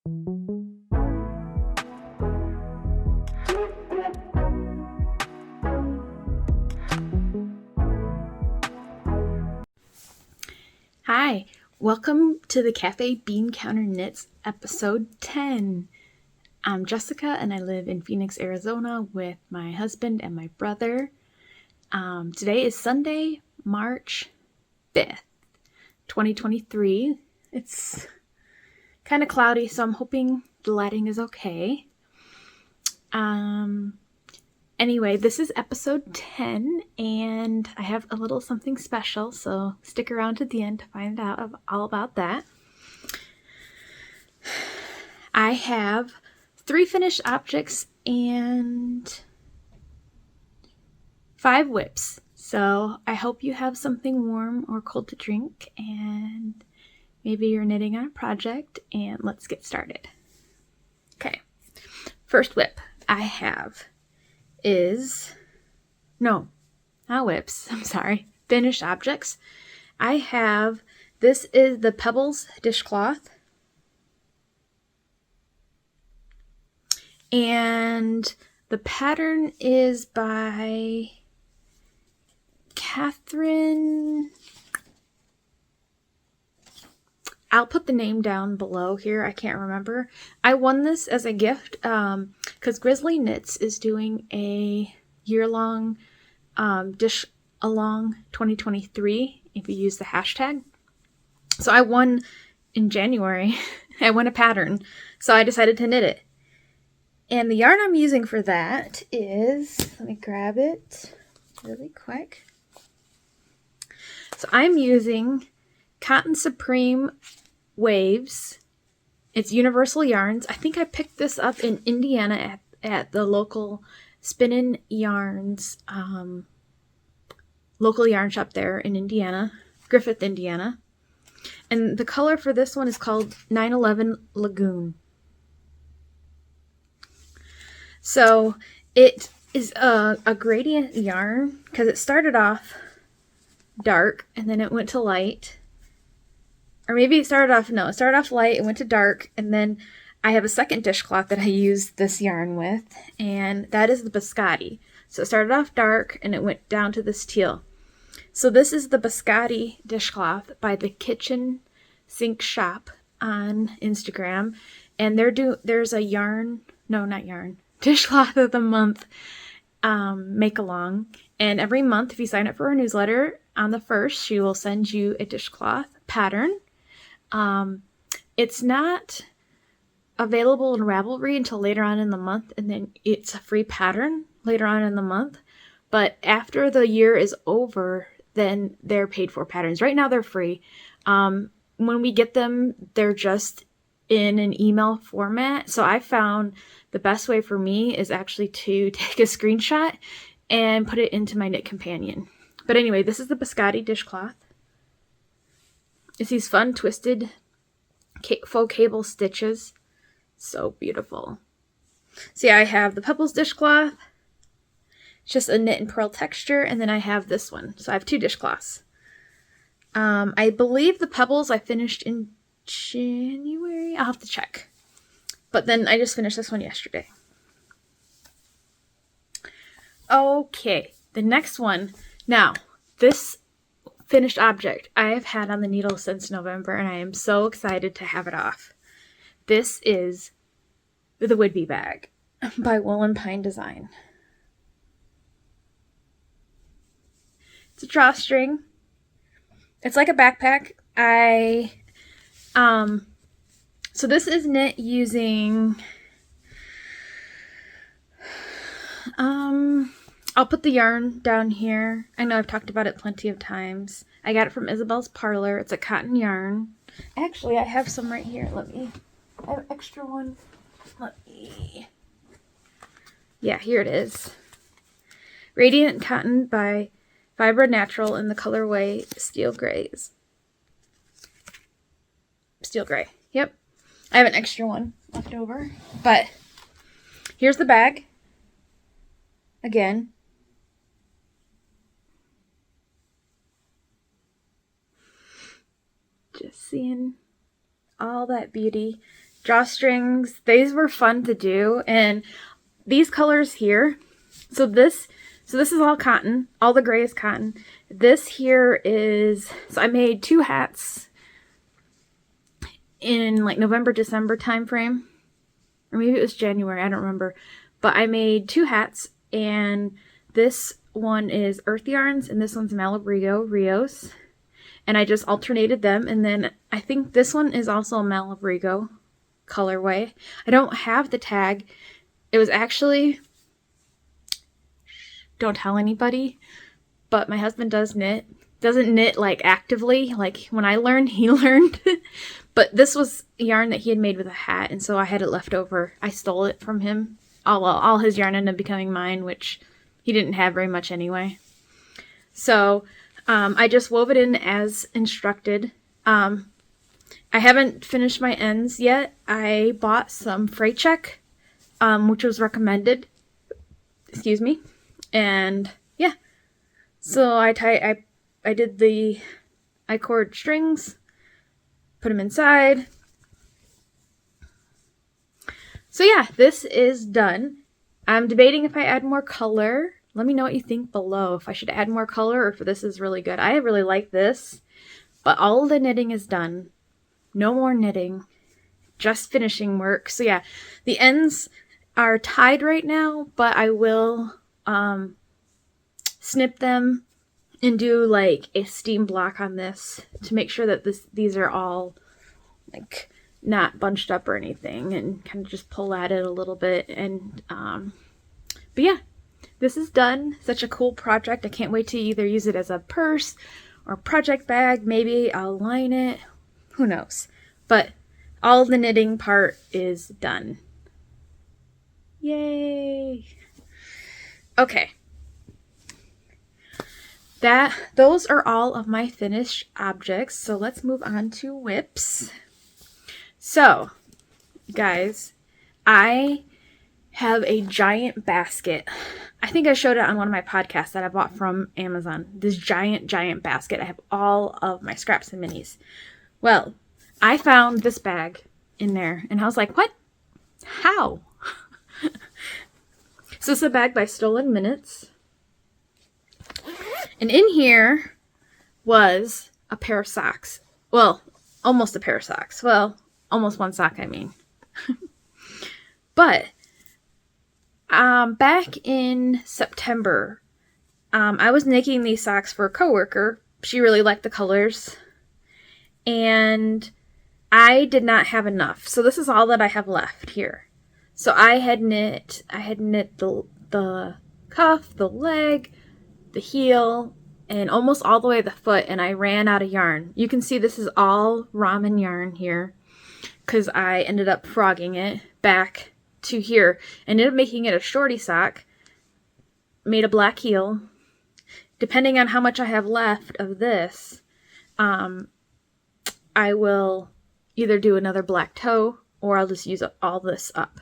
Hi, welcome to the Cafe Bean Counter Knits episode 10. I'm Jessica and I live in Phoenix, Arizona with my husband and my brother. Today is Sunday, March 5th, 2023. It's kind of cloudy, so I'm hoping the lighting is okay. Anyway, this is episode 10, and I have a little something special, so stick around to the end to find out all about that. I have 3 finished objects and 5 whips, so I hope you have something warm or cold to drink, and maybe you're knitting on a project, and let's get started. Okay, first whip I have is, no, not whips, I'm sorry, finished objects. I have, this is the Pebbles dishcloth, and the pattern is by Catherine. I'll put the name down below here. I can't remember. I won this as a gift because Grizzly Knits is doing a year-long dish along 2023 if you use the hashtag. So I won in January. I won a pattern. So I decided to knit it. And the yarn I'm using for that is, let me grab it really quick. So I'm using Cotton Supreme Waves. It's Universal Yarns. I think I picked this up in Indiana at the local Spinnin' Yarns local yarn shop there in Indiana, Griffith, Indiana. And the color for this one is called 911 Lagoon. So it is a gradient yarn because it started off dark and then it went to light. Or maybe it started off light, it went to dark, and then I have a second dishcloth that I used this yarn with, and that is the Biscotti. So it started off dark and it went down to this teal. So this is the Biscotti dishcloth by the Kitchen Sink Shop on Instagram, and there's a dishcloth of the month make along, and every month if you sign up for her newsletter on the 1st, she will send you a dishcloth pattern. It's not available in Ravelry until later on in the month, and then it's a free pattern later on in the month. But after the year is over, then they're paid for patterns. Right now they're free. When we get them, they're just in an email format. So I found the best way for me is actually to take a screenshot and put it into my Knit Companion. But anyway, this is the Biscotti dishcloth. It's these fun twisted faux cable stitches. So beautiful. See, I have the Pebbles dishcloth. It's just a knit and purl texture. And then I have this one. So I have 2 dishcloths. I believe the Pebbles I finished in January. I'll have to check. But then I just finished this one yesterday. Okay, the next one. Now, this finished object I have had on the needle since November, and I am so excited to have it off. This is the Whidbey bag by Wool & Pine Design. It's a drawstring. It's like a backpack. So this is knit using, I'll put the yarn down here. I know I've talked about it plenty of times. I got it from Isabel's Parlor. It's a cotton yarn. Actually, I have some right here. I have an extra one. Yeah, here it is. Radiant Cotton by Fibra Natural in the colorway Steel Grays. Steel Gray. Yep. I have an extra one left over. But here's the bag. Again. Just seeing all that beauty. drawstrings. These were fun to do. And these colors here, so this is all cotton. All the gray is cotton. This here is, so I made 2 hats in like November, December time frame. Or maybe it was January, I don't remember. But I made 2 hats, and this one is Earth Yarns and this one's Malabrigo Rios. And I just alternated them, and then I think this one is also a Malabrigo colorway. I don't have the tag. It was actually, don't tell anybody, but my husband does knit. Doesn't knit like actively, like when I learned, he learned. But this was yarn that he had made with a hat, and so I had it left over. I stole it from him. All his yarn ended up becoming mine, which he didn't have very much anyway. So I just wove it in as instructed. I haven't finished my ends yet. I bought some freight check, which was recommended. Excuse me. And yeah. So I did the I-cord strings, put them inside. So yeah, this is done. I'm debating if I add more color. Let me know what you think below, if I should add more color or if this is really good. I really like this, but all the knitting is done. No more knitting, just finishing work. So yeah, the ends are tied right now, but I will snip them and do like a steam block on this to make sure that these are all like not bunched up or anything, and kind of just pull at it a little bit. And but yeah, this is done. Such a cool project. I can't wait to either use it as a purse or project bag. Maybe I'll line it, who knows. But all the knitting part is done. Yay. Okay, those are all of my finished objects. So let's move on to whips. So, guys, I have a giant basket. I think I showed it on one of my podcasts that I bought from Amazon. This giant basket. I have all of my scraps and minis. Well, I found this bag in there, and I was like, what? How? So this is a bag by Stolen Minutes. And in here was a pair of socks. Well, almost a pair of socks. Well, almost one sock, I mean. But back in September, I was making these socks for a coworker. She really liked the colors, and I did not have enough. So this is all that I have left here. So I had knit the cuff, the leg, the heel, and almost all the way to the foot, and I ran out of yarn. You can see this is all ramen yarn here, because I ended up frogging it back to here. Ended up making it a shorty sock, made a black heel. Depending on how much I have left of this, I will either do another black toe, or I'll just use all this up.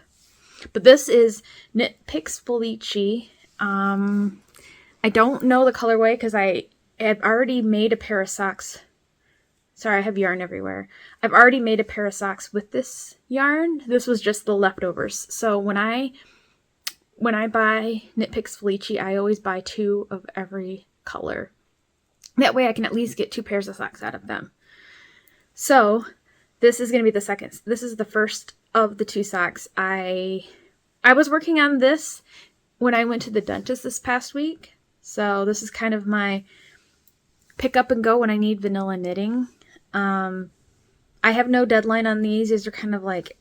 But this is Knit Picks Felici. I don't know the colorway because I have already made a pair of socks. Sorry, I have yarn everywhere. I've already made a pair of socks with this yarn. This was just the leftovers. So when I buy Knit Picks Felici, I always buy 2 of every color. That way I can at least get 2 pairs of socks out of them. So this is going to be the second. This is the first of the 2 socks. I was working on this when I went to the dentist this past week. So this is kind of my pick up and go when I need vanilla knitting. I have no deadline on these. These are kind of like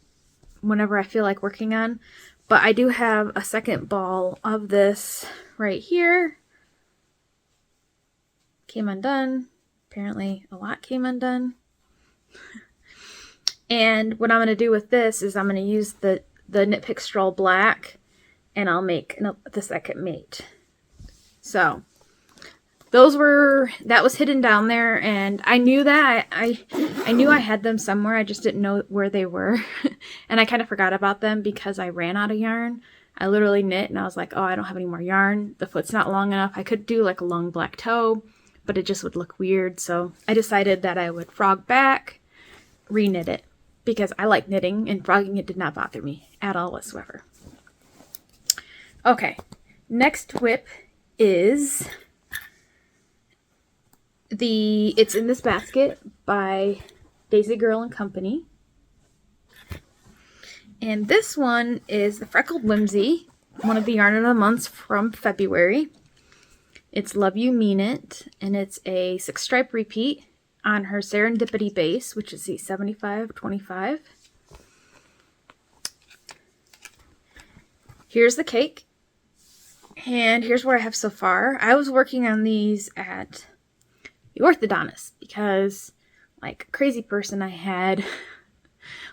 whenever I feel like working on. But I do have a second ball of this right here. Came undone. Apparently a lot came undone. And what I'm going to do with this is I'm going to use the Knit Pick Stroll Black, and I'll make the second mate. So that was hidden down there, and I knew that. I knew I had them somewhere. I just didn't know where they were. And I kind of forgot about them because I ran out of yarn. I literally knit and I was like, oh, I don't have any more yarn. The foot's not long enough. I could do like a long black toe, but it just would look weird. So I decided that I would frog back, re-knit it. because I like knitting, and frogging it did not bother me at all whatsoever. Okay, next WIP is It's in This Basket by Daisy Girl and Company. And this one is the Freckled Whimsy, one of the Yarn of the Months from February. It's Love You Mean It, and it's a 6-stripe repeat on her Serendipity base, which is the 75-25. Here's the cake, and here's what I have so far. I was working on these at the orthodontist because, like a crazy person, I had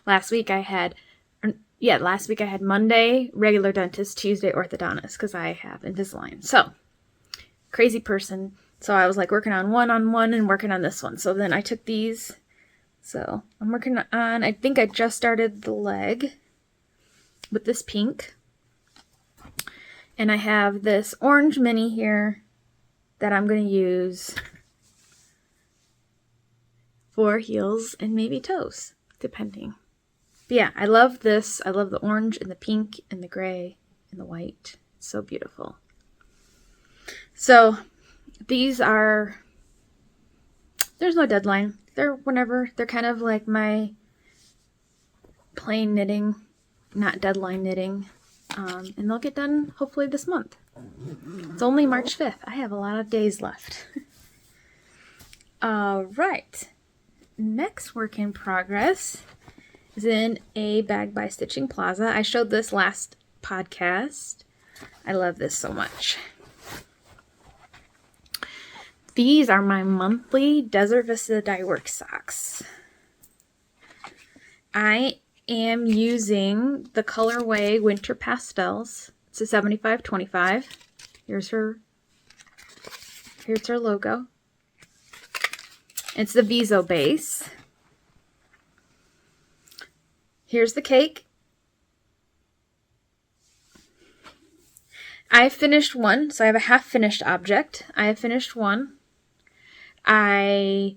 last week I had Monday regular dentist, Tuesday orthodontist, because I have Invisalign. So crazy person. So I was like working on one and working on this one. So then I took these. So I'm working on, I think I just started the leg with this pink. And I have this orange mini here that I'm going to use for heels and maybe toes, depending. But yeah, I love this. I love the orange and the pink and the gray and the white. It's so beautiful. So these are, there's no deadline. They're whenever. They're kind of like my plain knitting, not deadline knitting. And they'll get done hopefully this month. It's only March 5th. I have a lot of days left. All right. Next work in progress is in a bag by Stitching Plaza. I showed this last podcast. I love this so much. These are my monthly Desert Vista dye work socks. I am using the colorway Winter Pastels. It's a 75-25. Here's her logo. It's the Viso base. Here's the cake. I finished one, so I have a half finished object. I have finished one. I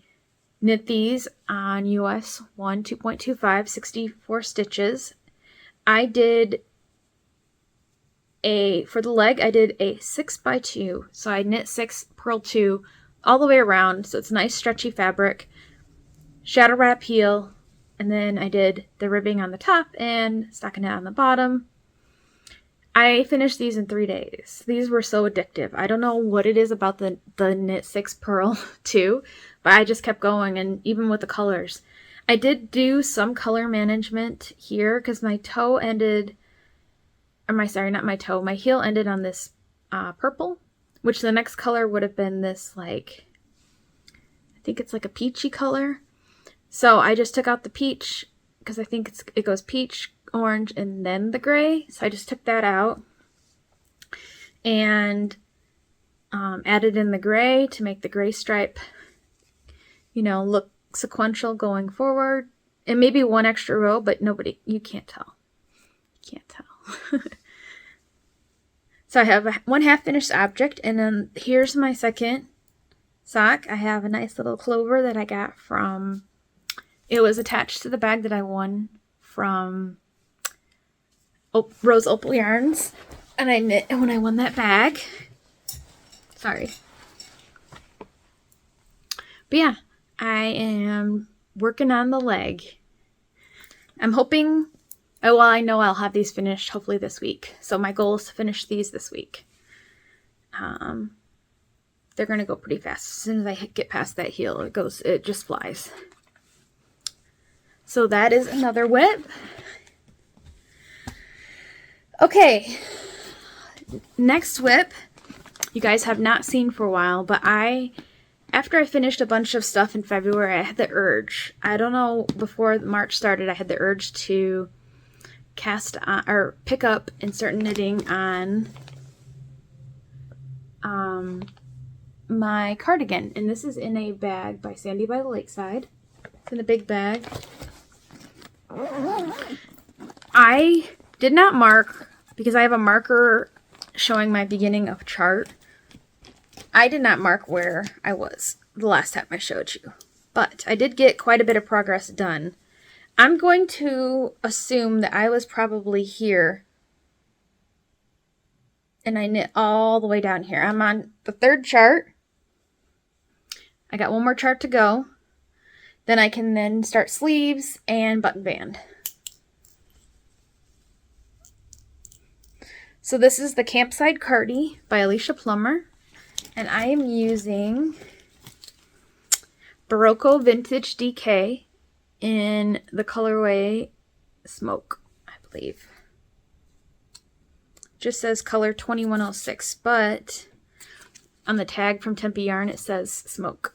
knit these on US 1 2.25, 64 stitches. I did for the leg, I did a 6x2. So I knit 6, purl 2 all the way around. So it's nice stretchy fabric. Shadow wrap heel. And then I did the ribbing on the top and stockinette on the bottom. I finished these in 3 days. These were so addictive. I don't know what it is about the knit 6 purl 2, but I just kept going, and even with the colors. I did do some color management here because my toe ended, my heel ended on this purple, which the next color would have been this, like, I think it's like a peachy color. So I just took out the peach because I think it goes peach, orange, and then the gray. So I just took that out and added in the gray to make the gray stripe, look sequential going forward. And maybe one extra row, but you can't tell. You can't tell. So I have one half finished object, and then here's my second sock. I have a nice little clover that I got from, it was attached to the bag that I won from Rose Opal Yarns, and I knit when I won that bag. Sorry. But yeah, I am working on the leg. I'm hoping, I know I'll have these finished hopefully this week. So my goal is to finish these this week. They're going to go pretty fast. As soon as I get past that heel, it just flies. So that is another WIP. Okay, next WIP, you guys have not seen for a while, but after I finished a bunch of stuff in February, I had the urge. I don't know, before March started, I had the urge to cast on, or pick up and start knitting on my cardigan. And this is in a bag by Sandy by the Lakeside. It's in a big bag. I did not mark, because I have a marker showing my beginning of chart. I did not mark where I was the last time I showed you, but I did get quite a bit of progress done I'm going to assume that I was probably here and I knit all the way down here. I'm on the 3rd chart. I got one more chart to go. Then I can then start sleeves and button band. So this is the Campside Cardi by Alicia Plummer. And I am using Barocco Vintage DK in the colorway Smoke, I believe. Just says color 2106, but on the tag from Tempe Yarn it says Smoke.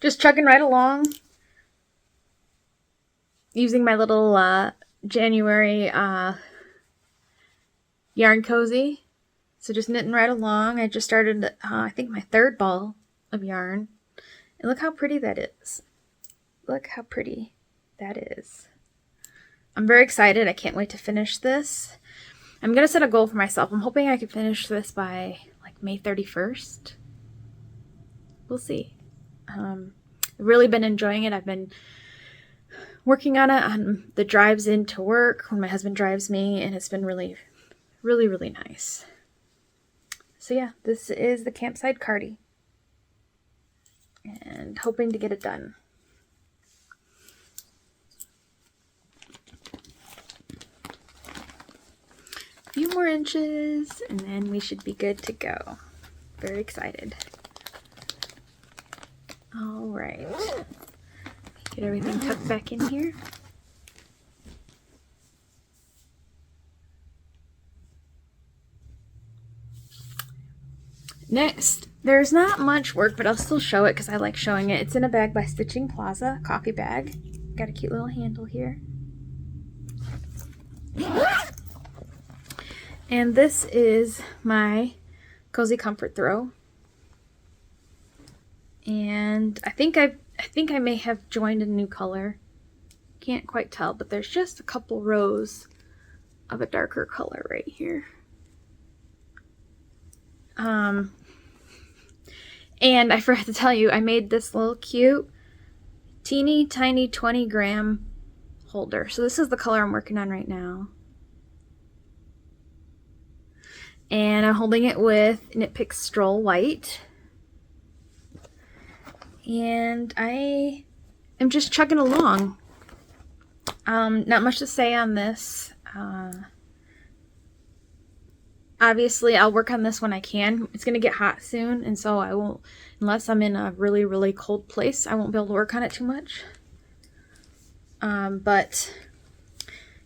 Just chugging right along, using my little January yarn cozy. So just knitting right along. I just started, I think, my 3rd ball of yarn. And look how pretty that is. Look how pretty that is. I'm very excited. I can't wait to finish this. I'm going to set a goal for myself. I'm hoping I can finish this by like May 31st. We'll see. I've really been enjoying it. I've been working on it on the drives into work when my husband drives me, and it's been really, really, really nice. So yeah, this is the Campside Cardi, and hoping to get it done. A few more inches, and then we should be good to go. Very excited. All right. Get everything tucked back in here. Next, there's not much work, but I'll still show it because I like showing it. It's in a bag by Stitching Plaza, coffee bag. Got a cute little handle here. And this is my Cozy Comfort Throw. And I think I may have joined a new color. Can't quite tell, but there's just a couple rows of a darker color right here. And I forgot to tell you, I made this little cute, teeny tiny 20-gram holder. So this is the color I'm working on right now. And I'm holding it with Knit Picks Stroll White. And I am just chugging along. Not much to say on this. Obviously, I'll work on this when I can. It's going to get hot soon, and so I won't, unless I'm in a really, really cold place, I won't be able to work on it too much. But,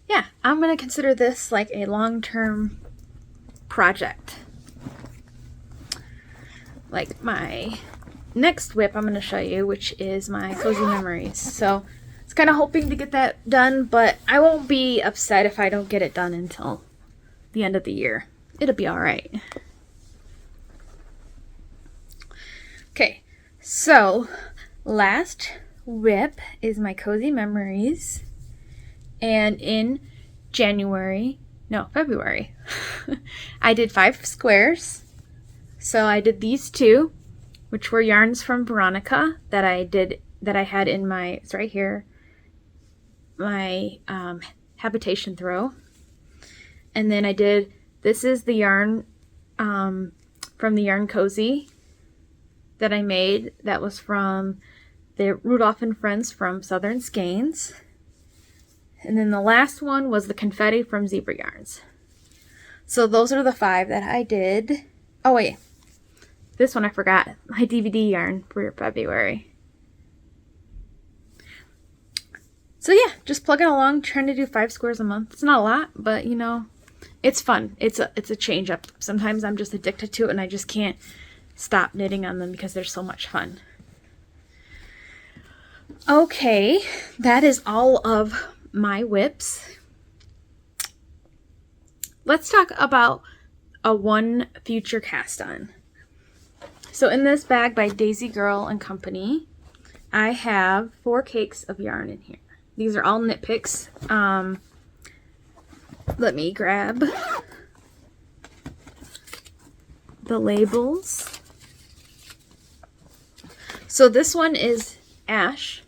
yeah, I'm going to consider this like a long-term project. Like my next WIP I'm going to show you, which is my Cozy Memories. So, it's kind of hoping to get that done, but I won't be upset if I don't get it done until the end of the year. It'll be all right. Okay, so last WIP is my Cozy Memories, and in February, I did 5 squares. So I did these 2, which were yarns from Veronica that I had in my, it's right here, my habitation throw. And then I did, this is the yarn from the Yarn Cozy that I made. That was from the Rudolph and Friends from Southern Skeins. And then the last one was the Confetti from Zebra Yarns. So those are the 5 that I did. Oh wait, this one I forgot. My DVD yarn for February. So yeah, just plugging along, trying to do 5 squares a month. It's not a lot, but you know, it's fun. It's a change up. Sometimes I'm just addicted to it and I just can't stop knitting on them because they're so much fun. Okay, that is all of my WIPs. Let's talk about a one future cast on. So in this bag by Daisy Girl and Company, I have 4 cakes of yarn in here. These are all Knit Picks. Let me grab the labels. So this one is Ash.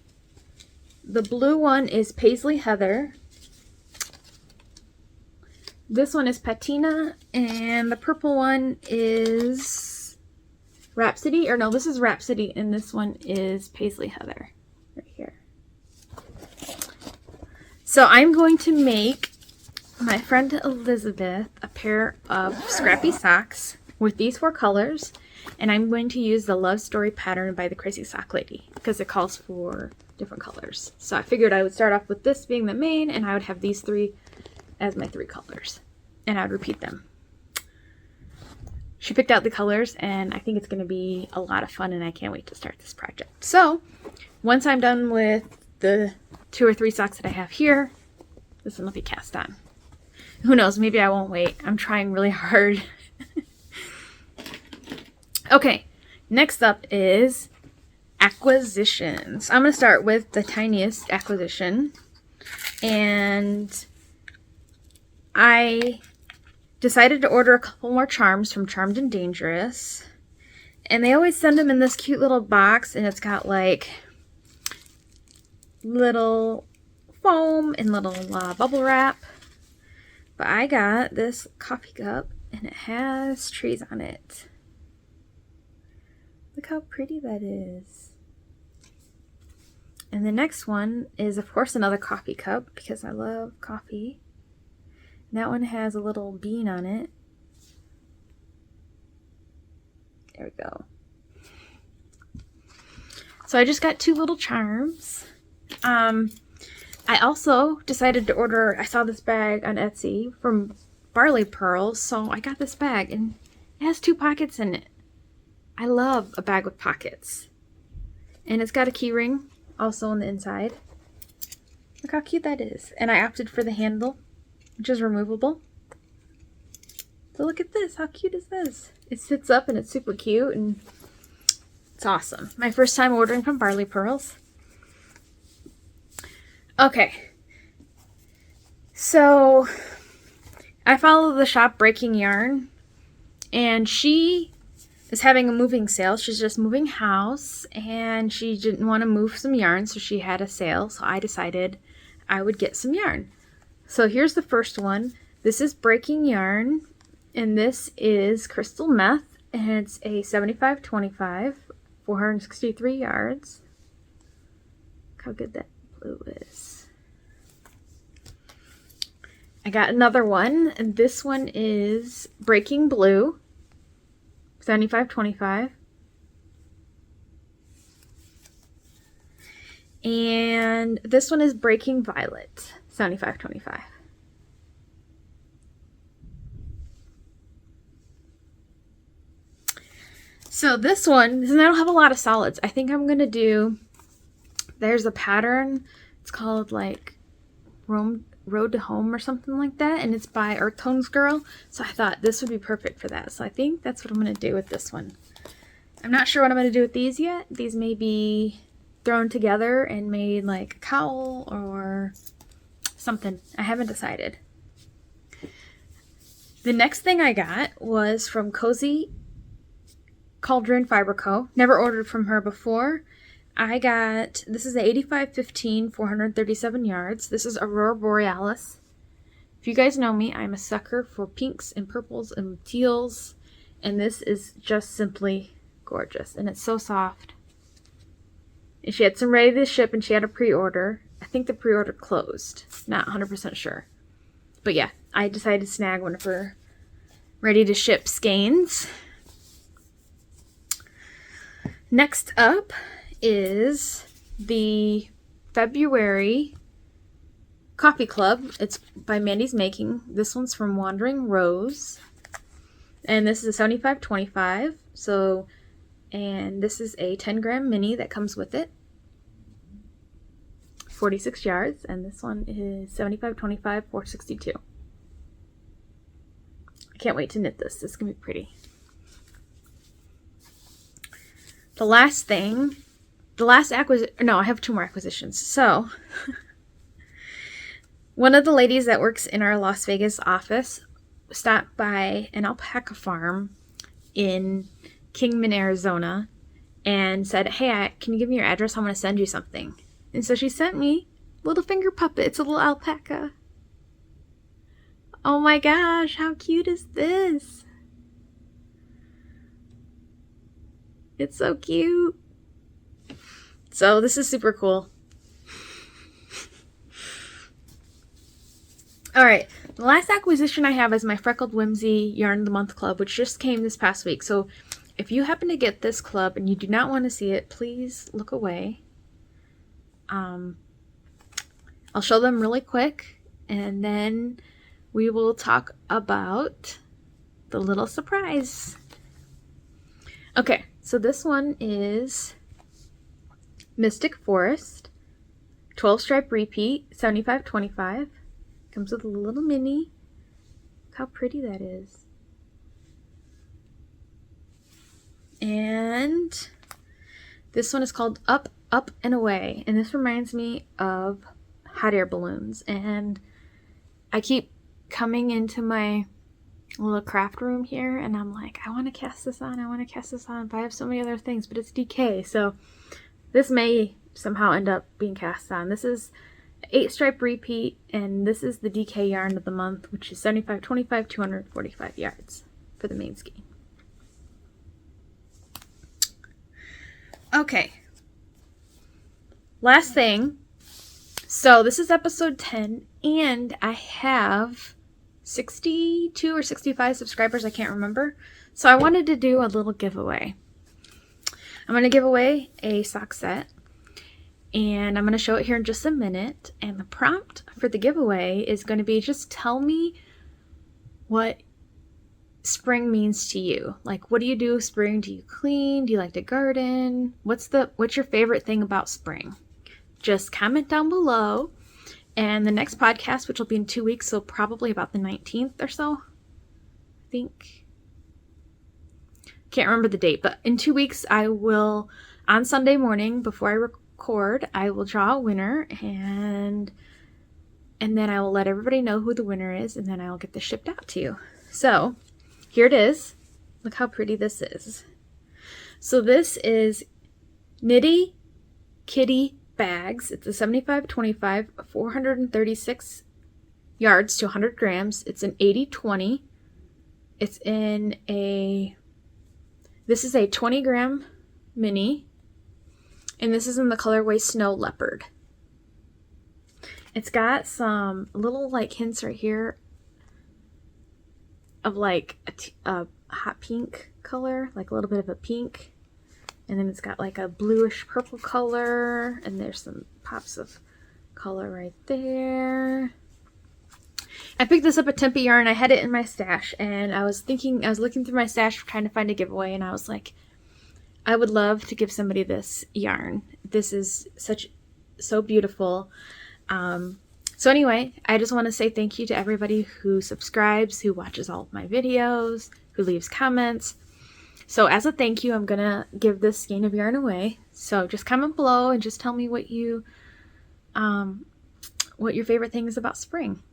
The blue one is Paisley Heather. This one is Patina, and the purple one is Rhapsody. Or no, this is Rhapsody, and this one is Paisley Heather. Right here. So I'm going to make my friend Elizabeth a pair of scrappy socks with these 4 colors, and I'm going to use the Love Story pattern by the Crazy Sock Lady because it calls for different colors. So I figured I would start off with this being the main, and I would have these 3 as my 3 colors, and I would repeat them. She picked out the colors, and I think it's going to be a lot of fun, and I can't wait to start this project. So once I'm done with the 2 or 3 socks that I have here, this one will be cast on. Who knows, maybe I won't wait. I'm trying really hard. Okay, next up is acquisitions. I'm going to start with the tiniest acquisition, and I decided to order a couple more charms from Charmed and Dangerous, and they always send them in this cute little box, and it's got like little foam and little bubble wrap. But I got this coffee cup, and it has trees on it. Look how pretty that is. And the next one is, of course, another coffee cup because I love coffee. And that one has a little bean on it. There we go. So I just got 2 little charms. I also decided to order, I saw this bag on Etsy from Barley Pearls, so I got this bag, and it has 2 pockets in it. I love a bag with pockets. And it's got a key ring also on the inside. Look how cute that is. And I opted for the handle, which is removable. So look at this. How cute is this? It sits up and it's super cute and it's awesome. My first time ordering from Barley Pearls. Okay. So I follow the shop Breaking Yarn, and she is having a moving sale. She's just moving house, and she didn't want to move some yarn, so she had a sale. So I decided I would get some yarn. So here's the first one. This is Breaking Yarn, and this is Crystal Meth, and it's a 75-25, 463 yards. Look how good that blue is. I got another one, and this one is Breaking Blue, 75-25. And this one is Breaking Violet, 75-25. So this one, and I don't have a lot of solids. I think I'm going to do, there's a pattern. It's called like Road to Home or something like that. And it's by Earth Tones Girl. So I thought this would be perfect for that. So I think that's what I'm going to do with this one. I'm not sure what I'm going to do with these yet. These may be thrown together and made like a cowl or something. I haven't decided. The next thing I got was from Cozy Cauldron Fiber Co. Never ordered from her before. I got, this is a 85-15, 437 yards. This is Aurora Borealis. If you guys know me, I'm a sucker for pinks and purples and teals. And this is just simply gorgeous. And it's so soft. And she had some ready to ship, and she had a pre-order. I think the pre-order closed. Not 100% sure. But yeah, I decided to snag one of her ready to ship skeins. Next up is the February Coffee Club. It's by Mandy's Making. This one's from Wandering Rose. And this is a 75-25. So, and this is a 10-gram mini that comes with it. 46 yards. And this one is 75-25, 462. I can't wait to knit this. This is going to be pretty. The last thing, the last acquisition, no, I have 2 more acquisitions. So, one of the ladies that works in our Las Vegas office stopped by an alpaca farm in Kingman, Arizona, and said, hey, can you give me your address? I want to send you something. And so she sent me little finger puppet. It's a little alpaca. Oh my gosh, how cute is this? It's so cute. So this is super cool. Alright, the last acquisition I have is my Freckled Whimsy Yarn of the Month Club, which just came this past week. So if you happen to get this club and you do not want to see it, please look away. I'll show them really quick, and then we will talk about the little surprise. Okay, so this one is Mystic Forest, 12 stripe repeat, 75/25. Comes with a little mini. Look how pretty that is. And this one is called Up, Up, and Away. And this reminds me of hot air balloons. And I keep coming into my little craft room here and I'm like, I want to cast this on, but I have so many other things, but it's DK. So this may somehow end up being cast on. This is 8 stripe repeat, and this is the DK yarn of the month, which is 75/25, 245 yards for the main skein. Okay, last thing. So this is episode 10, and I have 62 or 65 subscribers, I can't remember. So I wanted to do a little giveaway. I'm going to give away a sock set, and I'm going to show it here in just a minute. And the prompt for the giveaway is going to be, just tell me what spring means to you. Like, what do you do spring? Do you clean? Do you like to garden? What's your favorite thing about spring? Just comment down below. And the next podcast, which will be in 2 weeks, so probably about the 19th or so, I think. Can't remember the date, but in 2 weeks I will, on Sunday morning before I record, I will draw a winner, and then I will let everybody know who the winner is, and then I will get this shipped out to you. So here it is. Look how pretty this is. So this is Knitty Kitty Bags. It's a 75/25, 436 yards to 100 grams. It's an 80/20. It's in this is a 20 gram mini, and this is in the colorway Snow Leopard. It's got some little like hints right here of like a hot pink color, like a little bit of a pink. And then it's got like a bluish purple color, and there's some pops of color right there. I picked this up at Tempe Yarn. I had it in my stash, and I was looking through my stash trying to find a giveaway, and I was like, I would love to give somebody this yarn. This is so beautiful. So anyway, I just want to say thank you to everybody who subscribes, who watches all of my videos, who leaves comments. So as a thank you, I'm going to give this skein of yarn away. So just comment below and just tell me what your favorite thing is about spring.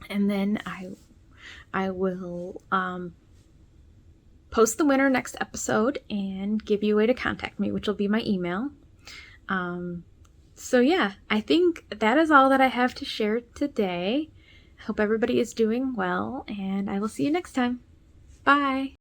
And then I will post the winner next episode and give you a way to contact me, which will be my email. So yeah, I think that is all that I have to share today. I hope everybody is doing well, and I will see you next time. Bye!